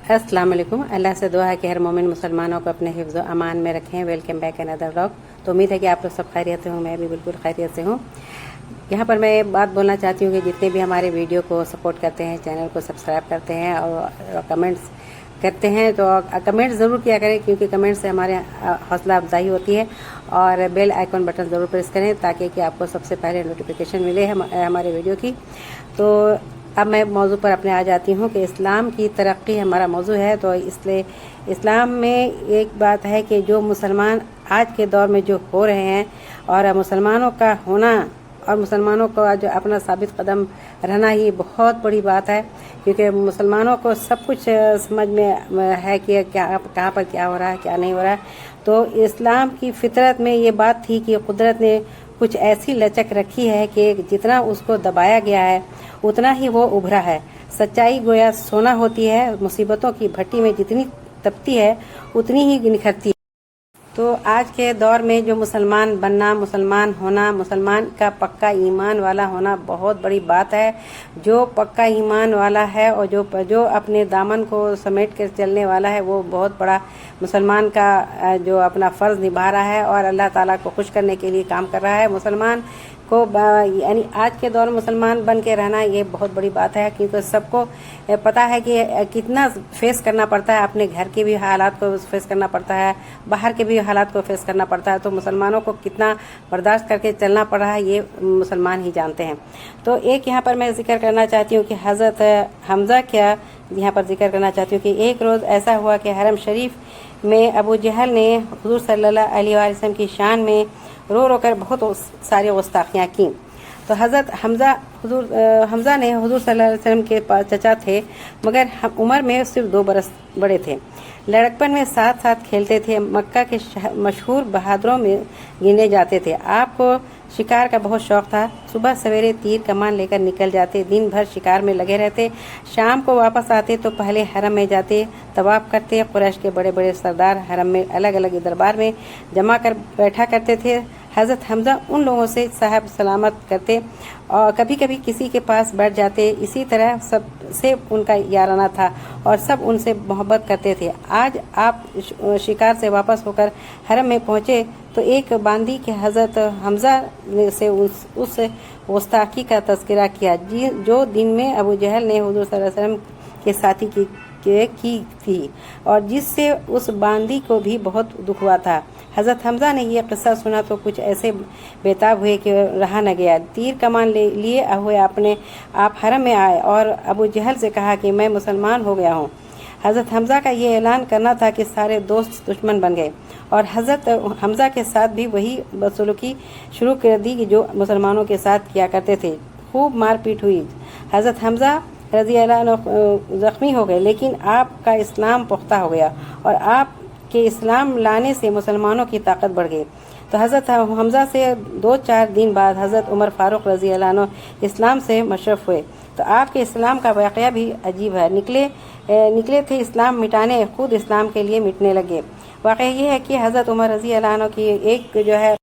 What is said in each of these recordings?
अस्सलाम वालेकुम। अल्लाह से दुआ है कि हर मोमिन मुसलमानों को अपने हिफ्ज़ अमान में रखें। Welcome back another vlog. तो उम्मीद है कि आप लोग सब खैरियत से हूँ, मैं भी बिल्कुल खैरियत से हूँ। यहाँ पर मैं बात बोलना चाहती हूँ कि जितने भी हमारे वीडियो को सपोर्ट करते हैं, चैनल को सब्सक्राइब करते हैं और कमेंट्स करते हैं, तो कमेंट्स ज़रूर किया करें, क्योंकि कमेंट से हमारे हौसला अफजाई होती है। और बेल आइकन बटन ज़रूर प्रेस करें ताकि कि आपको सबसे पहले नोटिफिकेशन मिले हमारे वीडियो की। तो अब मैं मौजू पर अपने आ जाती हूँ कि इस्लाम की तरक्की हमारा मौजू है। तो इसलिए इस्लाम में एक बात है कि जो मुसलमान आज के दौर में जो हो रहे हैं, और मुसलमानों का होना और मुसलमानों को जो अपना साबित कदम रहना, ये बहुत बड़ी बात है। क्योंकि मुसलमानों को सब कुछ समझ में है कि क्या कहाँ पर क्या हो रहा है, क्या नहीं हो रहा है। तो इस्लाम की फितरत में ये बात थी कि कुदरत ने कुछ ऐसी लचक रखी है कि जितना उसको दबाया गया है उतना ही वो उभरा है। सच्चाई गोया सोना होती है, मुसीबतों की भट्टी में जितनी तपती है उतनी ही निखरती है। तो आज के दौर में जो मुसलमान बनना, मुसलमान होना, मुसलमान का पक्का ईमान वाला होना बहुत बड़ी बात है। जो पक्का ईमान वाला है और जो अपने दामन को समेट कर चलने वाला है, वो बहुत बड़ा मुसलमान का जो अपना फ़र्ज़ निभा रहा है और अल्लाह ताला को खुश करने के लिए काम कर रहा है। मुसलमान को यानी आज के दौर में मुसलमान बन के रहना ये बहुत बड़ी बात है, क्योंकि सबको पता है कि कितना फेस करना पड़ता है। अपने घर के भी हालात को फेस करना पड़ता है, बाहर के भी हालात को फेस करना पड़ता है। तो मुसलमानों को कितना बर्दाश्त करके चलना पड़ रहा है, ये मुसलमान ही जानते हैं। तो एक यहाँ पर मैं जिक्र करना चाहती हूँ कि हज़रत हमज़ा क्या यहाँ पर जिक्र करना चाहती हूँ कि एक रोज़ ऐसा हुआ कि हरम शरीफ में अबू जहल ने हुज़ूर सल्लल्लाहु अलैहि वसल्लम की शान में रो रो कर बहुत सारी गुस्ताखियाँ की। तो हज़रत हमज़ा ने हुज़ूर सल्लल्लाहु अलैहि वसल्लम के चचा थे, मगर उम्र में सिर्फ 2 बरस बड़े थे। लड़कपन में साथ साथ खेलते थे। मक्का के मशहूर बहादुरों में गिने जाते थे। आपको शिकार का बहुत शौक था। सुबह सवेरे तीर कमान लेकर निकल जाते, दिन भर शिकार में लगे रहते। शाम को वापस आते तो पहले हरम में जाते, तवाफ करते। कुरैश के बड़े बड़े सरदार हरम में अलग अलग दरबार में जमा कर बैठा करते थे। हज़रत हमज़ा उन लोगों से साहब सलामत करते और कभी कभी किसी के पास बैठ जाते। इसी तरह सब से उनका याराना था और सब उनसे मोहब्बत करते थे। आज आप शिकार से वापस होकर हरम में पहुँचे तो एक बांदी के हज़रत हमज़ा ने से उस गुस्ताखी का तज़किरा किया जो दिन में अबू जहल ने हुज़ूर सल्लल्लाहु अलैहि वसल्लम के साथी की थी, और जिससे उस बांदी को भी बहुत दुख हुआ था। हज़रत हमज़ा ने यह किस्सा सुना तो कुछ ऐसे बेताब हुए कि रहा न गया। तीर कमान लिए हुए आप हरम में आए और अबू जहल से कहा कि मैं मुसलमान हो गया हूँ। हज़रत हमज़ा का ये ऐलान करना था कि सारे दोस्त दुश्मन बन गए और हज़रत हमज़ा के साथ भी वही बदसलूकी शुरू कर दी जो मुसलमानों के साथ किया करते थे। खूब मारपीट हुई। हज़रत हमज़ा रज़ी अल्लाह अन्हु ज़ख्मी हो गए, लेकिन आपका इस्लाम पुख्ता हो गया और आपके इस्लाम लाने से मुसलमानों की ताकत बढ़ गई। तो हज़रत हमज़ा से 2-4 दिन बाद हज़रत उमर फारूक रज़ी अल्लाह अन्हु इस्लाम से मशरफ़ हुए। तो आपके इस्लाम का वाक़या भी अजीब है। निकले थे इस्लाम मिटाने, खुद इस्लाम के लिए मिटने लगे। वाक़या ये है कि हज़रत उमर रज़ी अल्लाह अन्हु की एक जो है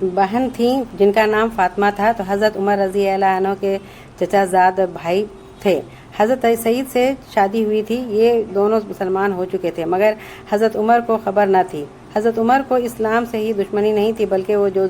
बहन थी जिनका नाम फातिमा था। तो हज़रत उमर रज़ी अल्लाह अन्हु के चचाजाद भाई थे। हज़रत सईद से शादी हुई थी। ये दोनों मुसलमान हो चुके थे, मगर हज़रत उमर को खबर न थी। हज़रत उमर को इस्लाम से ही दुश्मनी नहीं थी, बल्कि वो जो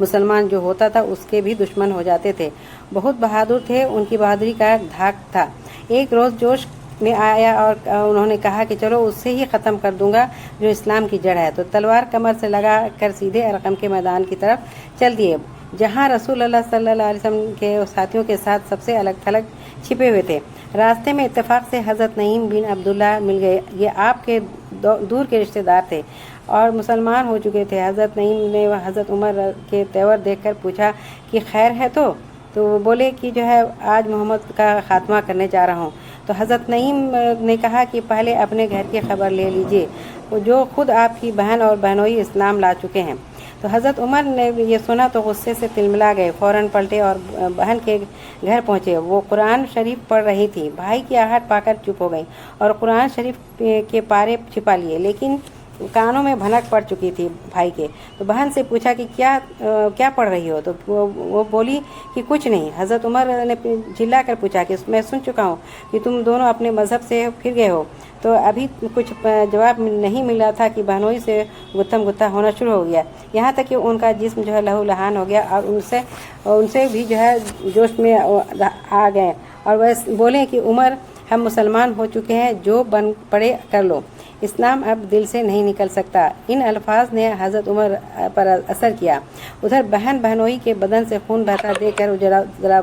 मुसलमान जो होता था उसके भी दुश्मन हो जाते थे। बहुत बहादुर थे, उनकी बहादुरी का धाक था। एक रोज़ जोश में आया और उन्होंने कहा कि चलो उससे ही ख़त्म कर दूंगा जो इस्लाम की जड़ है। तो तलवार कमर से लगा कर सीधे अरकम के मैदान की तरफ चल दिए, जहाँ रसूलुल्लाह सल्लल्लाहु अलैहि वसल्लम के साथियों के साथ सबसे अलग थलग छिपे हुए थे। रास्ते में इत्तेफाक से हज़रत नईम बिन अब्दुल्ला मिल गए। ये आपके दूर के रिश्तेदार थे और मुसलमान हो चुके थे। हज़रत नईम ने हज़रत उमर के तेवर देखकर पूछा कि खैर है? तो वो बोले कि जो है आज मोहम्मद का ख़ात्मा करने जा रहा हूँ। तो हज़रत नईम ने कहा कि पहले अपने घर की खबर ले लीजिए, जो खुद आपकी बहन और बहनोई इस्लाम ला चुके हैं। तो हज़रत उमर ने ये सुना तो गुस्से से तिलमिला गए, फ़ौरन पलटे और बहन के घर पहुँचे। वो कुरान शरीफ पढ़ रही थी। भाई की आहट पाकर चुप हो गई और कुरान शरीफ के पारे छिपा लिए। लेकिन कानों में भनक पड़ चुकी थी भाई के। तो बहन से पूछा कि क्या पढ़ रही हो? तो वो बोली कि कुछ नहीं। हज़रत उमर ने चिल्ला कर पूछा कि मैं सुन चुका हूँ कि तुम दोनों अपने मज़हब से फिर गए हो। तो अभी कुछ जवाब नहीं मिला था कि बहनोई से गुत्थम गुत्था होना शुरू हो गया, यहाँ तक कि उनका जिस्म जो है लहू लहान हो गया और उनसे भी जो है जोश में आ गए और वह बोले कि उमर, हम मुसलमान हो चुके हैं, जो बन पड़े कर लो, इस्लाम अब दिल से नहीं निकल सकता। इन अल्फाज ने हज़रत उमर पर असर किया। उधर बहन बहनोई के बदन से खून बहता देखकर जरा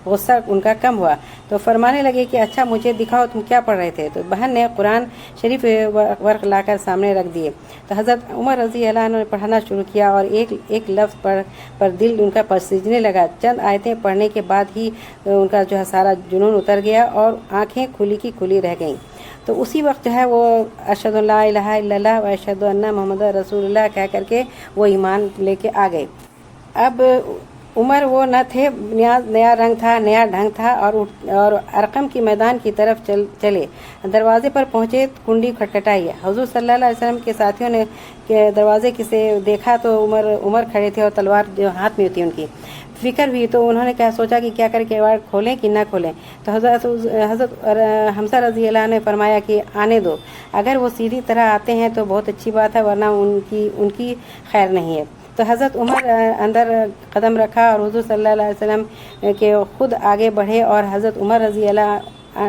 गुस्सा उनका कम हुआ तो फरमाने लगे कि अच्छा मुझे दिखाओ तुम क्या पढ़ रहे थे। तो बहन ने कुरान शरीफ वर्क लाकर सामने रख दिए। तो हज़रत उमर रज़ी अल्लाह अन्हु ने पढ़ना शुरू किया और एक लफ्ज़ पर दिल उनका पसीजने लगा। चंद आयतें पढ़ने के बाद ही उनका जो है सारा जुनून उतर गया और आँखें खुली की खुली रह गईं। तो उसी वक्त जो है वो अशहदु अल्ला इलाहा इल्लल्लाह व अशहदु अन्ना मुहम्मद रसूलुल्लाह कह करके वो ईमान लेके आ गए। अब उमर वो न थे, नया रंग था, नया ढंग था और अरकम की मैदान की तरफ चले। दरवाजे पर पहुँचे, कुंडी खटखटाई। हुजूर सल्लल्लाहु अलैहि वसल्लम के साथियों ने दरवाजे से देखा तो उमर खड़े थे और तलवार जो हाथ में थी उनकी। फिक्र हुई तो उन्होंने क्या सोचा कि क्या करके किवाड़ खोलें कि ना खोलें। तो हज़रत हमजा रज़ी अल्लाह ने फरमाया कि आने दो, अगर वो सीधी तरह आते हैं तो बहुत अच्छी बात है, वरना उनकी खैर नहीं है। तो हज़रत उमर अंदर कदम रखा और हुज़ूर सल्लल्लाहु अलैहि वसल्लम के खुद आगे बढ़े और हज़रत उमर रज़ी अल्लाह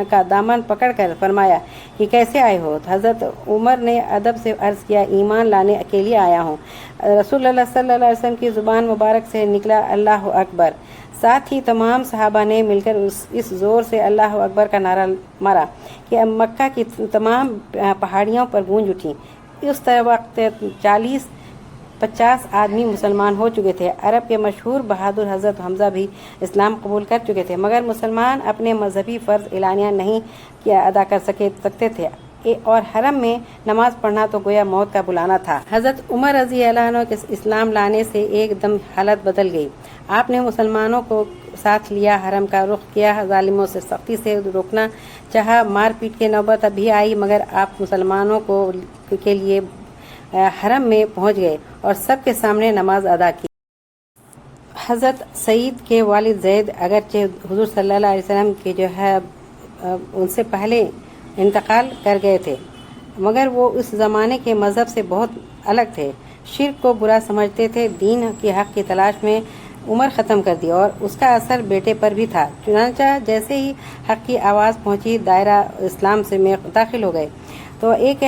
का दामन पकड़कर फरमाया कि कैसे आए हो? तो हज़रत उमर ने अदब से अर्ज़ किया, ईमान लाने के लिए आया हूँ। रसूलुल्लाह सल्लल्लाहु अलैहि वसल्लम की ज़ुबान मुबारक से निकला अल्लाह अकबर। साथ ही तमाम सहाबा ने मिलकर इस ज़ोर से अल्लाह अकबर का नारा मारा कि मक्का की तमाम पहाड़ियों पर गूंज उठी। उस वक्त 40-50 आदमी मुसलमान हो चुके थे। अरब के मशहूर बहादुर हज़रत हमज़ा भी इस्लाम कबूल कर चुके थे, मगर मुसलमान अपने मजहबी फ़र्ज़ एलानिया नहीं अदा कर सकते थे और हरम में नमाज पढ़ना तो गोया मौत का बुलाना था। हज़रत उमर रज़ी अल्लाह अन्हु के इस्लाम लाने से एकदम हालत बदल गई। आपने मुसलमानों को साथ लिया, हरम का रुख किया, जालिमों से सख्ती से रोकना चाहा। मारपीट की नौबत अभी आई, मगर आप मुसलमानों के लिए हरम में पहुंच गए और सबके सामने नमाज अदा की। हज़रत सईद के वालिद ज़ैद अगरचे हुज़ूर सल्लल्लाहु अलैहि वसल्लम के जो है उनसे पहले इंतकाल कर गए थे, मगर वो उस ज़माने के मज़हब से बहुत अलग थे। शिर्क को बुरा समझते थे। दीन के हक़ की तलाश में उमर ख़त्म कर दी और उसका असर बेटे पर भी था। चुनांचा जैसे ही हक़ की आवाज़ पहुंची, दायरा इस्लाम से में दाखिल हो गए। तो एक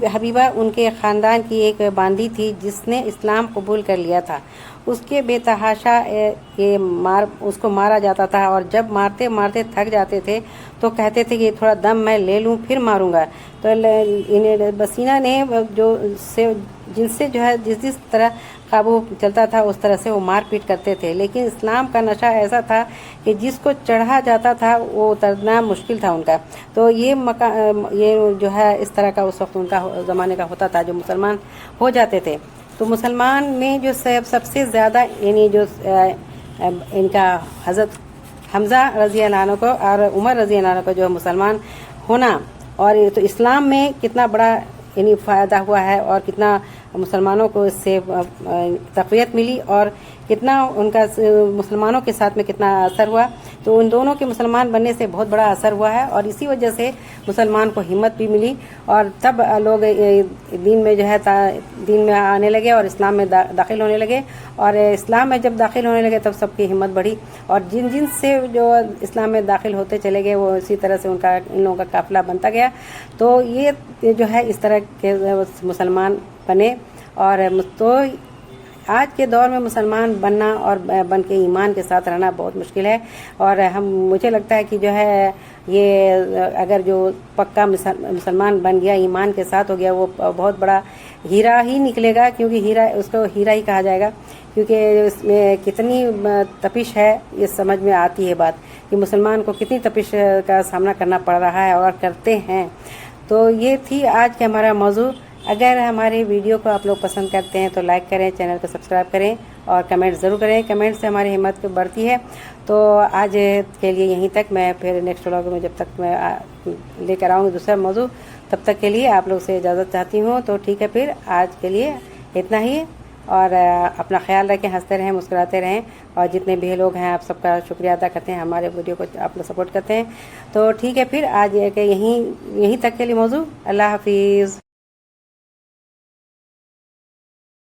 हबीबा उनके ख़ानदान की एक बांदी थी जिसने इस्लाम कबूल कर लिया था। उसके बेतहाशा उसको मारा जाता था और जब मारते मारते थक जाते थे तो कहते थे कि थोड़ा दम मैं ले लूँ फिर मारूंगा। तो बसीना ने जिनसे जो है जिस तरह काबू चलता था उस तरह से वो मार पीट करते थे। लेकिन इस्लाम का नशा ऐसा था कि जिसको चढ़ा जाता था वो उतरना मुश्किल था उनका। तो ये जो है इस तरह का उस वक्त उनका ज़माने का होता था जो मुसलमान हो जाते थे। तो मुसलमान में जो सबसे ज़्यादा यानी जो इनका हज़रत हमज़ा रज़ी अल्लाह अन्हु को और उमर रज़ी अल्लाह अन्हु को जो मुसलमान होना और तो इस्लाम में कितना बड़ा यानी फ़ायदा हुआ है और कितना मुसलमानों को इससे तक़वियत मिली और कितना उनका मुसलमानों के साथ में कितना असर हुआ। तो उन दोनों के मुसलमान बनने से बहुत बड़ा असर हुआ है और इसी वजह से मुसलमान को हिम्मत भी मिली और तब लोग दीन में जो है दीन में आने लगे और इस्लाम में दाखिल होने लगे। और इस्लाम में जब दाखिल होने लगे तब सबकी हिम्मत बढ़ी और जिन से जो इस्लाम में दाखिल होते चले गए वो इसी तरह से उनका इन लोगों का काफिला बनता गया। तो ये जो है इस तरह के मुसलमान बने। और तो आज के दौर में मुसलमान बनना और बन के ईमान के साथ रहना बहुत मुश्किल है। और मुझे लगता है कि जो है ये अगर जो पक्का मुसलमान बन गया, ईमान के साथ हो गया, वो बहुत बड़ा हीरा ही निकलेगा, क्योंकि उसको हीरा ही कहा जाएगा, क्योंकि इसमें कितनी तपिश है ये समझ में आती है बात कि मुसलमान को कितनी तपिश का सामना करना पड़ रहा है और करते हैं। तो ये थी आज का हमारा मौजू। अगर हमारे वीडियो को आप लोग पसंद करते हैं तो लाइक करें, चैनल को सब्सक्राइब करें اور کمنٹ ضرور کریں. کمنٹ سے ہماری ہمت بڑھتی ہے. تو آج کے لیے یہیں تک. میں پھر نیکسٹ ولاگ میں جب تک میں لے کر آؤں گی دوسرا موضوع, تب تک کے لیے آپ لوگ سے اجازت چاہتی ہوں. تو ٹھیک ہے, پھر آج کے لیے اتنا ہی. اور اپنا خیال رکھیں, ہنستے رہیں, مسکراتے رہیں. اور جتنے بھی لوگ ہیں آپ سب کا شکریہ ادا کرتے ہیں, ہمارے ویڈیو کو آپ لوگ سپورٹ کرتے ہیں. تو ٹھیک ہے, پھر آج یہیں تک کے لیے موضوع. اللہ حافظ.